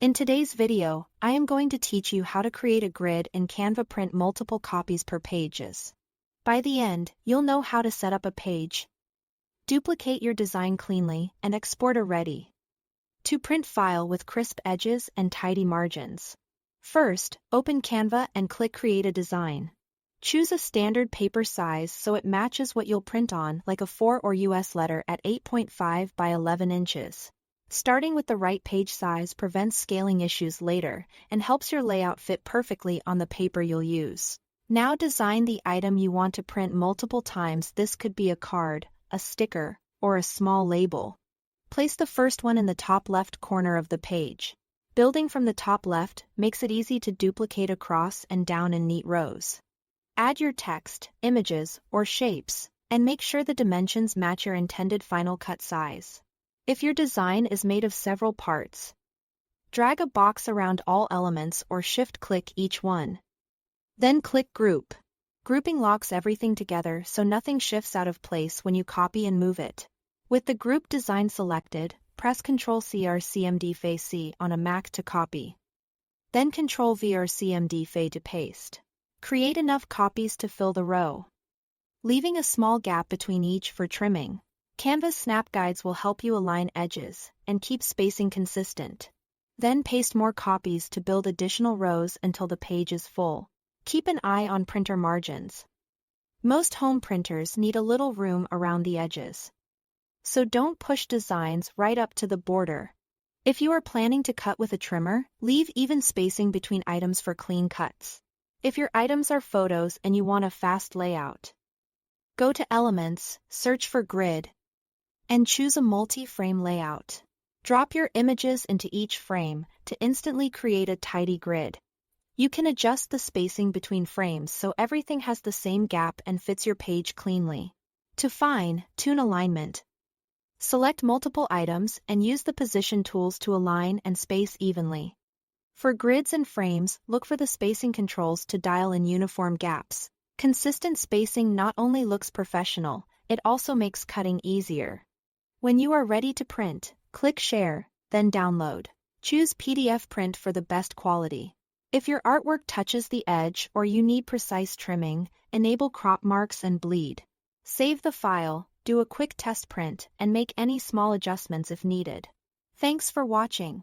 In today's video, I am going to teach you how to create a grid in Canva, print multiple copies per pages. By the end, you'll know how to set up a page, duplicate your design cleanly, and export a ready to print file with crisp edges and tidy margins. First, open Canva and click Create a Design. Choose a standard paper size so it matches what you'll print on, like a 4 or US letter at 8.5 by 11 inches. Starting with the right page size prevents scaling issues later and helps your layout fit perfectly on the paper you'll use. Now design the item you want to print multiple times. This could be a card, a sticker, or a small label. Place the first one in the top left corner of the page. Building from the top left makes it easy to duplicate across and down in neat rows. Add your text, images, or shapes, and make sure the dimensions match your intended final cut size. If your design is made of several parts, drag a box around all elements or shift-click each one. Then click Group. Grouping locks everything together so nothing shifts out of place when you copy and move it. With the group design selected, press Ctrl+C or CMD+C on a Mac to copy. Then Ctrl+V or CMD+V to paste. Create enough copies to fill the row, leaving a small gap between each for trimming. Canva's snap guides will help you align edges and keep spacing consistent. Then paste more copies to build additional rows until the page is full. Keep an eye on printer margins. Most home printers need a little room around the edges, so don't push designs right up to the border. If you are planning to cut with a trimmer, leave even spacing between items for clean cuts. If your items are photos and you want a fast layout, go to Elements, search for Grid, and choose a multi-frame layout. Drop your images into each frame to instantly create a tidy grid. You can adjust the spacing between frames so everything has the same gap and fits your page cleanly. To fine-tune alignment, select multiple items and use the position tools to align and space evenly. For grids and frames, look for the spacing controls to dial in uniform gaps. Consistent spacing not only looks professional, it also makes cutting easier. When you are ready to print, click Share, then Download. Choose PDF print for the best quality. If your artwork touches the edge or you need precise trimming, enable crop marks and bleed. Save the file, do a quick test print, and make any small adjustments if needed. Thanks for watching.